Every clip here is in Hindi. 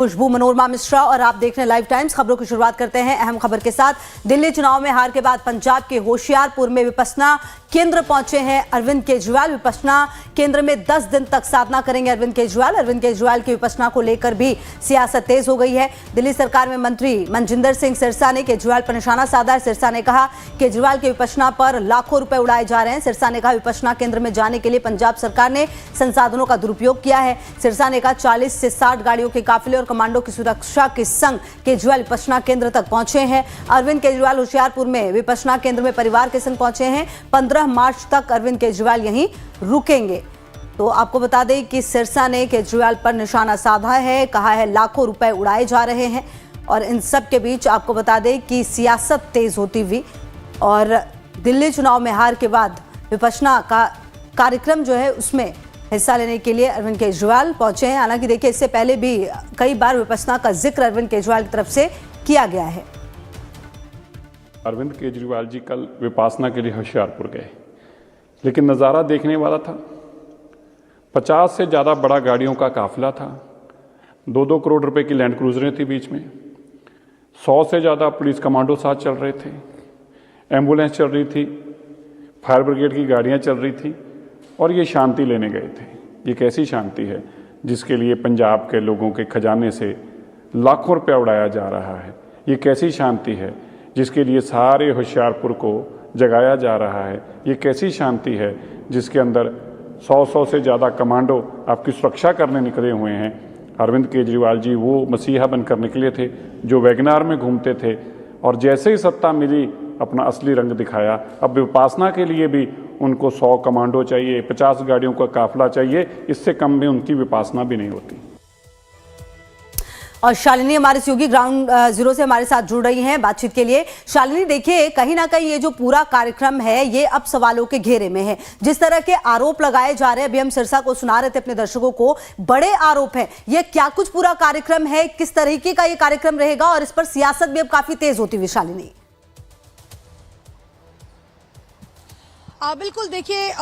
खुशबू मनोरमा मिश्रा और आप देख रहे हैं लाइव टाइम्स। खबरों की शुरुआत करते हैं अहम खबर के साथ। दिल्ली चुनाव में हार के बाद पंजाब के होशियारपुर में विपश्यना केंद्र पहुंचे हैं अरविंद केजरीवाल। विपश्यना केंद्र में 10 दिन तक साधना करेंगे अरविंद केजरीवाल। अरविंद केजरीवाल की विपश्यना को लेकर भी सियासत तेज हो गई है। दिल्ली सरकार में मंत्री मनजिंदर सिंह सिरसा ने केजरीवाल पर निशाना साधा है। सिरसा ने कहा केजरीवाल की विपश्यना पर लाखों रुपए उड़ाए जा रहे हैं। सिरसा ने कहा विपश्यना केंद्र में जाने के लिए पंजाब सरकार ने संसाधनों का दुरुपयोग किया है। सिरसा ने कहा 40 से 60 गाड़ियों के काफिले और कमांडो की सुरक्षा के संग केजरीवाल विपश्यना केंद्र तक पहुंचे हैं। अरविंद केजरीवाल होशियारपुर में विपश्यना केंद्र में परिवार के संग पहुंचे हैं। 15 मार्च तक अरविंद केजरीवाल यहीं रुकेंगे। तो आपको बता दें कि सिरसा ने केजरीवाल पर निशाना साधा है, कहा है लाखों रुपए उड़ाए जा रहे हैं। और इन सब के बीच आपको बता दें कि सियासत तेज होती हुई और दिल्ली चुनाव में हार के बाद विपश्यना का कार्यक्रम जो है उसमें हिस्सा लेने के लिए अरविंद केजरीवाल पहुंचे हैं। हालांकि देखिए इससे पहले भी कई बार विपश्यना का जिक्र अरविंद केजरीवाल की तरफ से किया गया है। अरविंद केजरीवाल जी कल विपश्यना के लिए होशियारपुर गए, लेकिन नज़ारा देखने वाला था। 50 से ज़्यादा बड़ा गाड़ियों का काफिला था। 2-2 करोड़ रुपए की लैंड क्रूजरें थी बीच में। 100 से ज़्यादा पुलिस कमांडो साथ चल रहे थे। एम्बुलेंस चल रही थी, फायर ब्रिगेड की गाड़ियाँ चल रही थी और ये शांति लेने गए थे। ये कैसी शांति है जिसके लिए पंजाब के लोगों के खजाने से लाखों रुपया उड़ाया जा रहा है? ये कैसी शांति है जिसके लिए सारे होशियारपुर को जगाया जा रहा है? ये कैसी शांति है जिसके अंदर 100 से ज़्यादा कमांडो आपकी सुरक्षा करने निकले हुए हैं? अरविंद केजरीवाल जी वो मसीहा बनकर निकले थे जो वैगनार में घूमते थे और जैसे ही सत्ता मिली अपना असली रंग दिखाया। अब विपश्यना के लिए भी उनको 100 कमांडो चाहिए, 50 गाड़ियों का काफिला चाहिए। इससे कम में उनकी विपश्यना भी नहीं होती। और शालिनी हमारे सहयोगी ग्राउंड जीरो से हमारे साथ जुड़ रही हैं बातचीत के लिए। शालिनी, देखिए कहीं ना कहीं ये जो पूरा कार्यक्रम है ये अब सवालों के घेरे में है। जिस तरह के आरोप लगाए जा रहे हैं, अभी हम सिरसा को सुना रहे थे अपने दर्शकों को, बड़े आरोप हैं। ये क्या कुछ पूरा कार्यक्रम है, किस तरीके का ये कार्यक्रम रहेगा और इस पर सियासत भी अब काफी तेज होती हुई? शालिनी, बिल्कुल, देखिए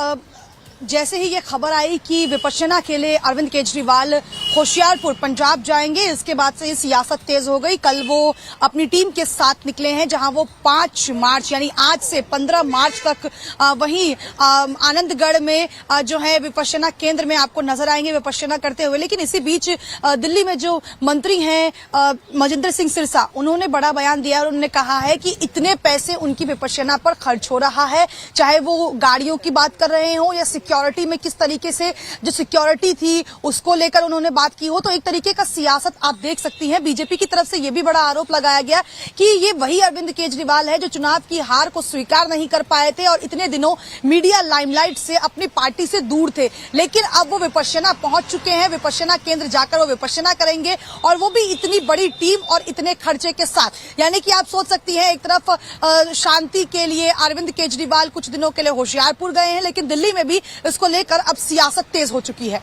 जैसे ही ये खबर आई कि विपश्यना के लिए अरविंद केजरीवाल होशियारपुर पंजाब जाएंगे, इसके बाद से सियासत तेज हो गई। कल वो अपनी टीम के साथ निकले हैं, जहां वो 5 मार्च यानी आज से 15 मार्च तक वहीं आनंदगढ़ में जो है विपश्यना केंद्र में आपको नजर आएंगे विपश्यना करते हुए। लेकिन इसी बीच दिल्ली में जो मंत्री हैं मनजिंदर सिंह सिरसा, उन्होंने बड़ा बयान दिया और उन्होंने कहा है कि इतने पैसे उनकी विपश्यना पर खर्च हो रहा है, चाहे वो गाड़ियों की बात कर रहे हो या सिक्योरिटी में किस तरीके से जो सिक्योरिटी थी उसको लेकर उन्होंने बात की हो। तो एक तरीके का सियासत आप देख सकती हैं। बीजेपी की तरफ से यह भी बड़ा आरोप लगाया गया कि ये वही अरविंद केजरीवाल है जो चुनाव की हार को स्वीकार नहीं कर पाए थे और इतने दिनों मीडिया लाइमलाइट से अपनी पार्टी से दूर थे। लेकिन अब वो विपश्यना पहुंच चुके हैं। विपश्यना केंद्र जाकर वो विपश्यना करेंगे और वो भी इतनी बड़ी टीम और इतने खर्चे के साथ। यानी कि आप सोच सकती हैं, एक तरफ शांति के लिए अरविंद केजरीवाल कुछ दिनों के लिए होशियारपुर गए हैं, लेकिन दिल्ली में भी इसको लेकर अब सियासत तेज हो चुकी है।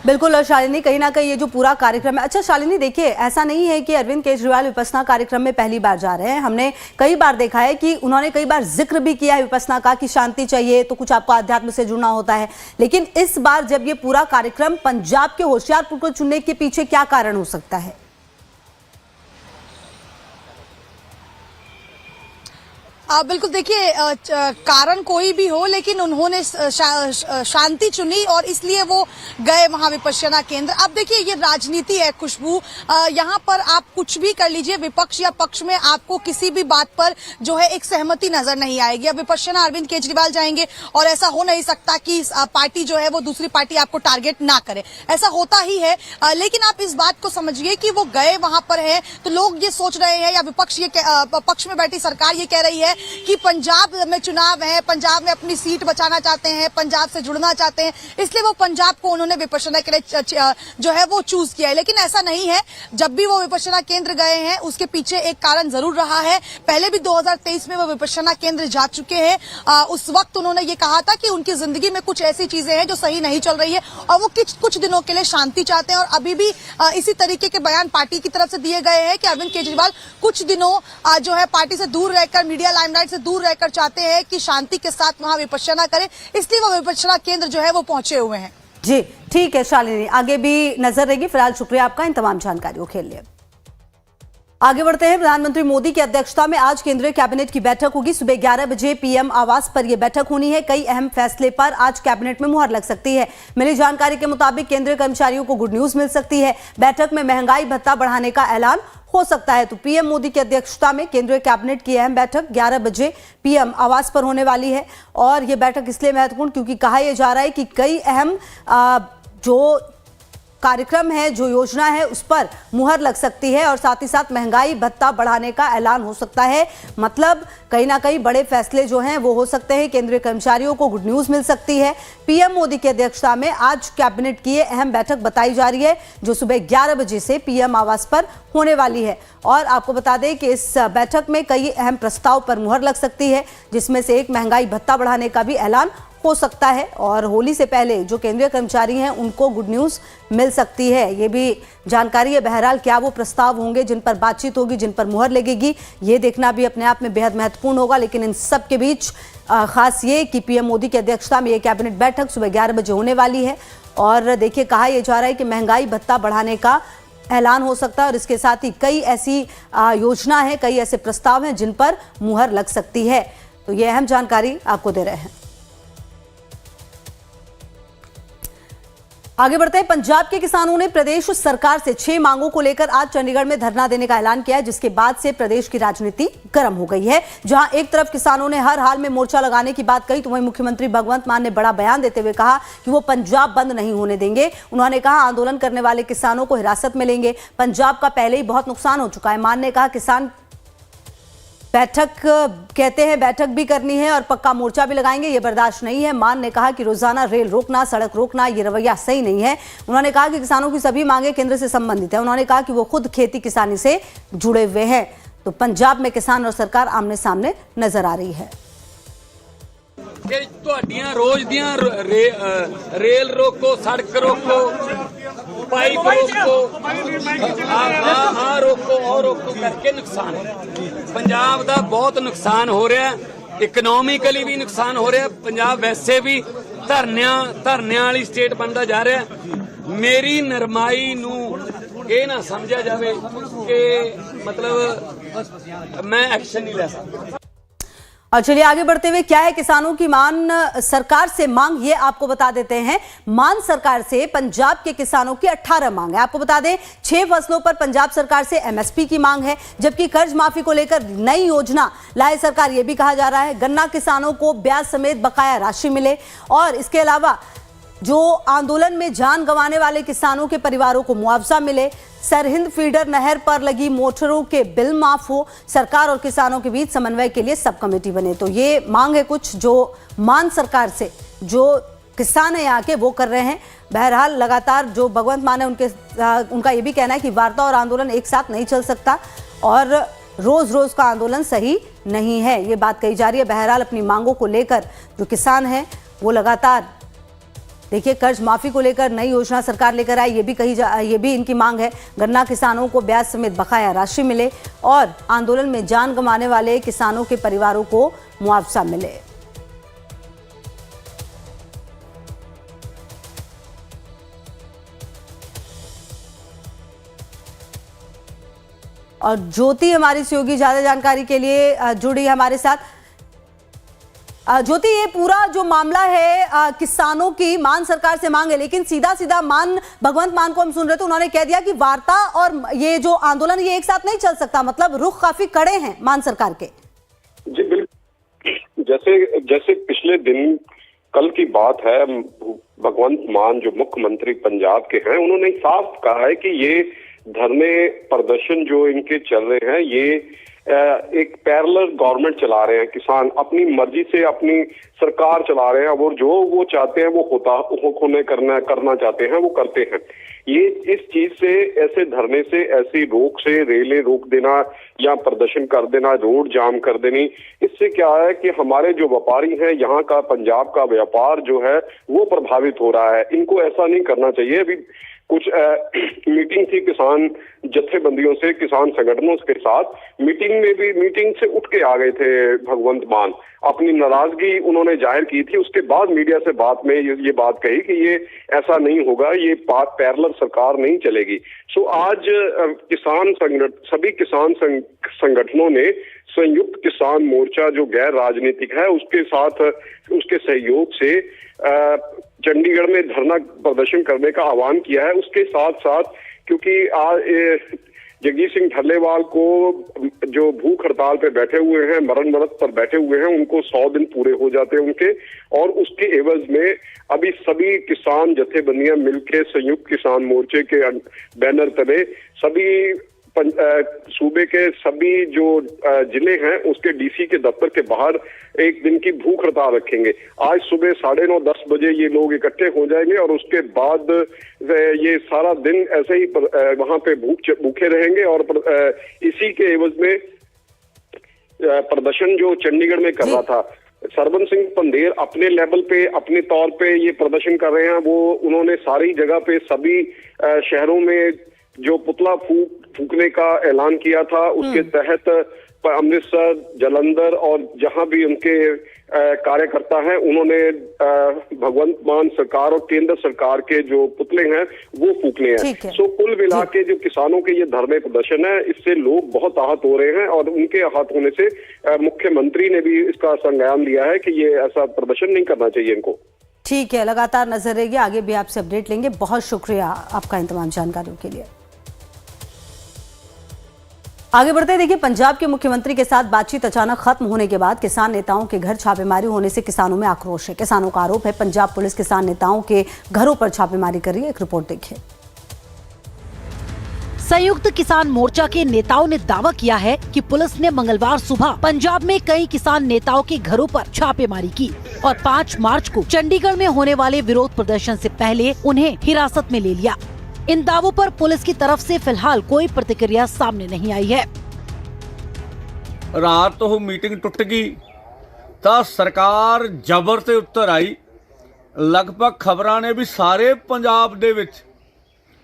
बिल्कुल। और शालिनी, कहीं ना कहीं ये जो पूरा कार्यक्रम है, अच्छा शालिनी देखिए ऐसा नहीं है कि अरविंद केजरीवाल विपश्यना कार्यक्रम में पहली बार जा रहे हैं। हमने कई बार देखा है कि उन्होंने कई बार जिक्र भी किया है विपश्यना का कि शांति चाहिए तो कुछ आपको अध्यात्म से जुड़ना होता है। लेकिन इस बार जब ये पूरा कार्यक्रम पंजाब के होशियारपुर को चुनने के पीछे क्या कारण हो सकता है? बिल्कुल, देखिए कारण कोई भी हो, लेकिन उन्होंने शांति चुनी और इसलिए वो गए वहां विपश्यना केंद्र। अब देखिए ये राजनीति है खुशबू, यहाँ पर आप कुछ भी कर लीजिए, विपक्ष या पक्ष में आपको किसी भी बात पर जो है एक सहमति नजर नहीं आएगी। अब विपश्यना अरविंद केजरीवाल जाएंगे और ऐसा हो नहीं सकता कि पार्टी जो है वो दूसरी पार्टी आपको टारगेट ना करे, ऐसा होता ही है। लेकिन आप इस बात को समझिए कि वो गए वहां पर है तो लोग ये सोच रहे हैं या विपक्ष ये पक्ष में बैठी सरकार ये कह रही है कि पंजाब में चुनाव है, पंजाब में अपनी सीट बचाना चाहते हैं, पंजाब से जुड़ना चाहते हैं, इसलिए वो पंजाब को उन्होंने विपश्यना के लिए जो है वो चूज किया है। लेकिन ऐसा नहीं है। जब भी वो विपश्यना केंद्र गए हैं उसके पीछे एक कारण जरूर रहा है। पहले भी 2023 में वो विपश्यना केंद्र जा चुके हैं। उस वक्त उन्होंने ये कहा था कि उनकी जिंदगी में कुछ ऐसी चीजें हैं जो सही नहीं चल रही है और वो कुछ दिनों के लिए शांति चाहते हैं। और अभी भी इसी तरीके के बयान पार्टी की तरफ से दिए गए हैं कि अरविंद केजरीवाल कुछ दिनों जो है पार्टी से दूर रहकर, मीडिया लाइमलाइट से दूर रहकर चाहते हैं कि शांति के साथ वहां विपश्यना करें, इसलिए वो विपश्यना केंद्र जो है वो पहुंचे हुए हैं। जी ठीक है शालिनी, आगे भी नजर रहेगी। फिलहाल शुक्रिया आपका इन तमाम जानकारियों के लिए। आगे बढ़ते हैं। प्रधानमंत्री मोदी की अध्यक्षता में आज केंद्रीय कैबिनेट की बैठक होगी। सुबह 11 बजे पीएम आवास पर यह बैठक होनी है। कई अहम फैसले पर आज कैबिनेट में मुहर लग सकती है। मिली जानकारी के मुताबिक केंद्रीय कर्मचारियों को गुड न्यूज मिल सकती है। बैठक में महंगाई भत्ता बढ़ाने का ऐलान हो सकता है। तो पीएम मोदी की अध्यक्षता में केंद्रीय कैबिनेट की अहम बैठक 11 बजे पीएम आवास पर होने वाली है। और यह बैठक इसलिए महत्वपूर्ण क्योंकि कहा यह जा रहा है कि कई अहम जो कार्यक्रम है, जो योजना है, उस पर मुहर लग सकती है और साथ ही साथ महंगाई भत्ता बढ़ाने का ऐलान हो सकता है। मतलब कहीं ना कहीं बड़े फैसले जो हैं वो हो सकते हैं। केंद्रीय कर्मचारियों को गुड न्यूज मिल सकती है। पीएम मोदी की अध्यक्षता में आज कैबिनेट की अहम बैठक बताई जा रही है जो सुबह 11 बजे से पीएम आवास पर होने वाली है। और आपको बता दें कि इस बैठक में कई अहम प्रस्ताव पर मुहर लग सकती है, जिसमें से एक महंगाई भत्ता बढ़ाने का भी ऐलान हो सकता है। और होली से पहले जो केंद्रीय कर्मचारी हैं उनको गुड न्यूज मिल सकती है, ये भी जानकारी है। बहरहाल क्या वो प्रस्ताव होंगे जिन पर बातचीत होगी, जिन पर मुहर लगेगी, ये देखना भी अपने आप में बेहद महत्वपूर्ण होगा। लेकिन इन सब के बीच खास ये कि पीएम मोदी की अध्यक्षता में ये कैबिनेट बैठक सुबह 11 बजे होने वाली है। और देखिए कहा यह जा रहा है कि महंगाई भत्ता बढ़ाने का ऐलान हो सकता है और इसके साथ ही कई ऐसी योजना है, कई ऐसे प्रस्ताव हैं जिन पर मुहर लग सकती है। तो ये अहम जानकारी आपको दे रहे हैं। आगे बढ़ते हैं। पंजाब के किसानों ने प्रदेश सरकार से 6 मांगों को लेकर आज चंडीगढ़ में धरना देने का ऐलान किया है, जिसके बाद से प्रदेश की राजनीति गर्म हो गई है। जहां एक तरफ किसानों ने हर हाल में मोर्चा लगाने की बात कही, तो वहीं मुख्यमंत्री भगवंत मान ने बड़ा बयान देते हुए कहा कि वो पंजाब बंद नहीं होने देंगे। उन्होंने कहा आंदोलन करने वाले किसानों को हिरासत में लेंगे। पंजाब का पहले ही बहुत नुकसान हो चुका है। मान ने कहा किसान बैठक कहते हैं, बैठक भी करनी है और पक्का मोर्चा भी लगाएंगे, ये बर्दाश्त नहीं है। मान ने कहा कि रोजाना रेल रोकना, सड़क रोकना, ये रवैया सही नहीं है। उन्होंने कहा कि किसानों की सभी मांगे केंद्र से संबंधित है। उन्होंने कहा कि वो खुद खेती किसानी से जुड़े हुए हैं। तो पंजाब में किसान और सरकार आमने सामने नजर आ रही है। रोज दियां रेल रोको, सड़क रोको, पाइप रोको, रोको और रोको करके नुकसान है। पंजाब का बहुत नुकसान हो रहा है, इकोनॉमिकली भी नुकसान हो रहा है। पंजाब वैसे भी धरने वाली स्टेट बनता जा रहा है। मेरी नरमाई नू ये ना समझा जाए कि मतलब मैं एक्शन नहीं ले सकता। और चलिए आगे बढ़ते हुए क्या है किसानों की मान सरकार से मांग, ये आपको बता देते हैं। मान सरकार से पंजाब के किसानों की 18 मांग है। आपको बता दें 6 फसलों पर पंजाब सरकार से एमएसपी की मांग है, जबकि कर्ज माफी को लेकर नई योजना लाए सरकार, यह भी कहा जा रहा है। गन्ना किसानों को ब्याज समेत बकाया राशि मिले और इसके अलावा जो आंदोलन में जान गंवाने वाले किसानों के परिवारों को मुआवजा मिले। सरहिंद फीडर नहर पर लगी मोटरों के बिल माफ हो। सरकार और किसानों के बीच समन्वय के लिए सब कमेटी बने। तो ये मांग है कुछ जो मान सरकार से जो किसान है यहाँ के वो कर रहे हैं। बहरहाल लगातार जो भगवंत मान है उनका ये भी कहना है कि वार्ता और आंदोलन एक साथ नहीं चल सकता और रोज रोज का आंदोलन सही नहीं है, ये बात कही जा रही है। बहरहाल अपनी मांगों को लेकर जो किसान है वो लगातार देखिए कर्ज माफी को लेकर नई योजना सरकार लेकर आई, ये भी इनकी मांग है। गन्ना किसानों को ब्याज समेत बकाया राशि मिले और आंदोलन में जान गंवाने वाले किसानों के परिवारों को मुआवजा मिले। और ज्योति हमारी सहयोगी ज्यादा जानकारी के लिए जुड़ी हमारे साथ। ज्योति, ये पूरा जो मामला है किसानों की मान सरकार से मांग है, लेकिन सीधा सीधा मान भगवंत मान को हम सुन रहे थे, उन्होंने कह दिया कि वार्ता और ये जो आंदोलन ये एक साथ नहीं चल सकता। मतलब रुख काफी कड़े हैं मान सरकार के। जी बिल्कुल, जैसे पिछले दिन कल की बात है, भगवंत मान जो मुख्यमंत्री पंजाब के हैं, उन्होंने साफ कहा है कि ये धरने प्रदर्शन जो इनके चल रहे हैं ये एक पैरेलल गवर्नमेंट चला रहे हैं। किसान अपनी मर्जी से अपनी सरकार चला रहे हैं और जो वो चाहते हैं वो करना चाहते हैं वो करते हैं। ये इस चीज से, ऐसे धरने से, ऐसी रोक से, रेलें रोक देना या प्रदर्शन कर देना, रोड जाम कर देनी, इससे क्या है कि हमारे जो व्यापारी हैं, यहाँ का पंजाब का व्यापार जो है वो प्रभावित हो रहा है। इनको ऐसा नहीं करना चाहिए। अभी कुछ मीटिंग थी किसान जत्थेबंदियों से, किसान संगठनों के साथ। मीटिंग से उठ के आ गए थे भगवंत मान, अपनी नाराजगी उन्होंने जाहिर की थी। उसके बाद मीडिया से बात में ये बात कही कि ये ऐसा नहीं होगा, ये पैरेलल सरकार नहीं चलेगी। सो आज सभी किसान संगठनों ने संयुक्त किसान मोर्चा जो गैर राजनीतिक है उसके सहयोग से चंडीगढ़ में धरना प्रदर्शन करने का आह्वान किया है। उसके साथ साथ क्योंकि जगजीत सिंह ढल्लेवाल को जो भूख हड़ताल पे बैठे हुए हैं, मरण मरत पर बैठे हुए हैं, उनको 100 दिन पूरे हो जाते हैं उनके, और उसके एवज में अभी सभी किसान जत्थेबंदियां मिलके संयुक्त किसान मोर्चे के बैनर तले सभी सूबे के सभी जो जिले हैं उसके डीसी के दफ्तर के बाहर एक दिन की भूख हड़ताल रखेंगे। आज सुबह 9:30-10 बजे ये लोग इकट्ठे हो जाएंगे और उसके बाद ये सारा दिन ऐसे ही वहां पे भूखे रहेंगे। और इसी के एवज में प्रदर्शन जो चंडीगढ़ में कर रहा था सरबन सिंह पंदेर अपने लेवल पे, अपने तौर पे ये प्रदर्शन कर रहे हैं। उन्होंने सारी जगह पे सभी शहरों में जो पुतला फूकने का ऐलान किया था, उसके तहत अमृतसर, जालंधर और जहां भी उनके कार्यकर्ता हैं, उन्होंने भगवंत मान सरकार और केंद्र सरकार के जो पुतले हैं वो फूकने हैं। सो कुल मिला के जो किसानों के ये धरने प्रदर्शन है, इससे लोग बहुत आहत हो रहे हैं और उनके आहत होने से मुख्यमंत्री ने भी इसका संज्ञान लिया है कि ये ऐसा प्रदर्शन नहीं करना चाहिए इनको। ठीक है, लगातार नजर रहेगी, आगे भी आपसे अपडेट लेंगे। बहुत शुक्रिया आपका इन तमाम जानकारियों के लिए। आगे बढ़ते हैं, देखिए पंजाब के मुख्यमंत्री के साथ बातचीत अचानक खत्म होने के बाद किसान नेताओं के घर छापेमारी होने से किसानों में आक्रोश है। किसानों का आरोप है पंजाब पुलिस किसान नेताओं के घरों पर छापेमारी कर रही है। एक रिपोर्ट देखिए। संयुक्त किसान मोर्चा के नेताओं ने दावा किया है कि पुलिस ने मंगलवार सुबह पंजाब में कई किसान नेताओं के घरों पर छापेमारी की और 5 मार्च को चंडीगढ़ में होने वाले विरोध प्रदर्शन से पहले उन्हें हिरासत में ले लिया। इन दावों पर पुलिस की तरफ से फिलहाल कोई प्रतिक्रिया सामने नहीं आई है। रात वो मीटिंग टुट गई तो सरकार जबर से उत्तर आई। लगभग खबरां ने भी सारे पंजाब दे विच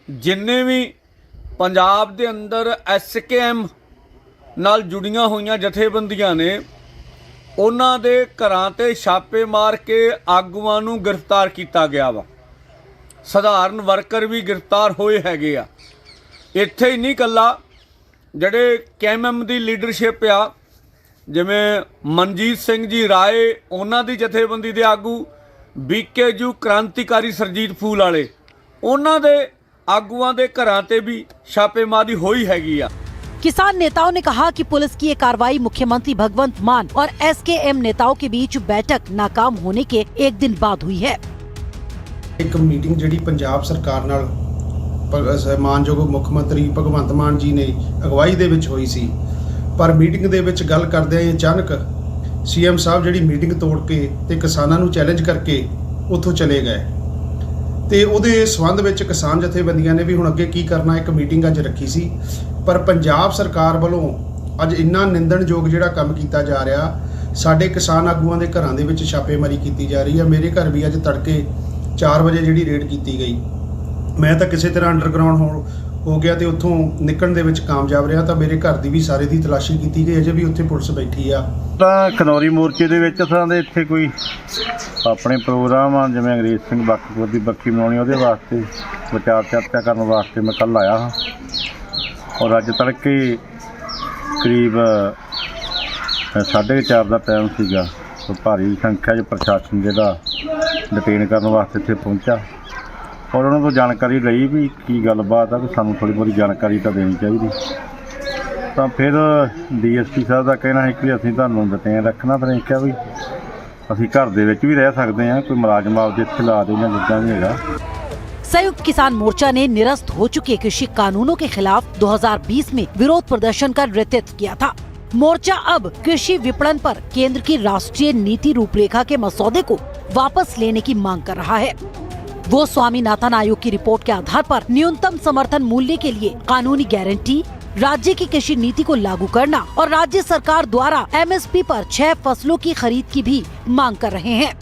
जिन्ने भी पंजाब दे अंदर SKM नाल जुड़ियां हुई जथेबंदियां ने उन्हां दे घरां ते छापे मार के आगूआं नूं गिरफ्तार किया गया वा। सधारण वर्कर भी गिरफ्तार होए हैगे आ। इत्थे ही नहीं कल्ला ਜਿਹੜੇ KMM ਦੀ ਲੀਡਰਸ਼ਿਪ ਆ, ਜਿਵੇਂ ਮਨਜੀਤ ਸਿੰਘ ਜੀ ਰਾਏ, ਉਹਨਾਂ ਦੀ ਜਥੇਬੰਦੀ ਦੇ ਆਗੂ, BKU क्रांतिकारी ਸਰਜੀਤ ਫੂਲ ਵਾਲੇ, ਉਹਨਾਂ ਦੇ ਆਗੂਆਂ ਦੇ ਘਰਾਂ ਤੇ भी छापेमारी ਹੋਈ हैगी आ। किसान नेताओं ने कहा कि पुलिस की ये कार्रवाई मुख्यमंत्री भगवंत मान और SKM नेताओं के बीच बैठक नाकाम होने के एक दिन बाद हुई है। एक मीटिंग जिहड़ी पंजाब सरकार नाल मानयोग मुख मंत्री भगवंत मान जी ने अगवाई दे विच होई सी, पर मीटिंग दे विच गल करदे अचानक CM साहब जिहड़ी मीटिंग तोड़ के ते किसानां नूं चैलेंज करके उत्थों चले गए। ते उहदे संबंध विच किसान जथेबंदियां ने भी हुण अगे की करना एक मीटिंग अज रखी सी, पर पंजाब सरकार वालों अज इन्ना निंदणयोग जिहड़ा काम कीता जा रहा, साडे किसान आगूआं दे घरां दे विच छापेमारी कीती जा रही है। मेरे घर भी अज तड़के 4 वजे जिहड़ी रेड कीती गई, मैं तो किसी तरह अंडरग्राउंड हो गया तो उत्थों निकलण दे विच कामयाब रहा। तो मेरे घर की भी सारे की तलाशी की गई, अजे भी उत्थे पुलिस बैठी आ। खनौरी मोर्चे दे विच असां दे इत्थे कोई अपने प्रोग्राम आ, जिवें अंग्रेज सिंह बख्तपुर की बरखी मनाउणी, उहदे वास्ते विचार चर्चा करने वास्ते मैं कल आया हाँ। और अज तड़के करीब 4:30 का टाइम सीगा, तो भारी संख्या च प्रशासन जिहड़ा डिटेन करने वास्ते इत्थे पहुंचा और उन्होंने तो जानकारी लई भी की गलबात है, सानू थोड़ी बहुत जानकारी तो देनी चाहिए। तो फिर DSP साहब का कहना है कि असीं तुहानूं डिटेन रखना, फिर कहा भी असीं घर दे विच भी रह सकते हैं, कोई मुलाजम आपदे इत्थे ला देना जिद्दां भी हैगा। संयुक्त किसान मोर्चा ने निरस्त हो चुके कृषि कानूनों के खिलाफ 2020 में विरोध प्रदर्शन का नेतृत्व किया था। मोर्चा अब कृषि विपणन पर केंद्र की राष्ट्रीय नीति रूपरेखा के मसौदे को वापस लेने की मांग कर रहा है। वो स्वामीनाथन आयोग की रिपोर्ट के आधार पर न्यूनतम समर्थन मूल्य के लिए कानूनी गारंटी, राज्य की कृषि नीति को लागू करना और राज्य सरकार द्वारा MSP पर 6 फसलों की खरीद की भी मांग कर रहे हैं।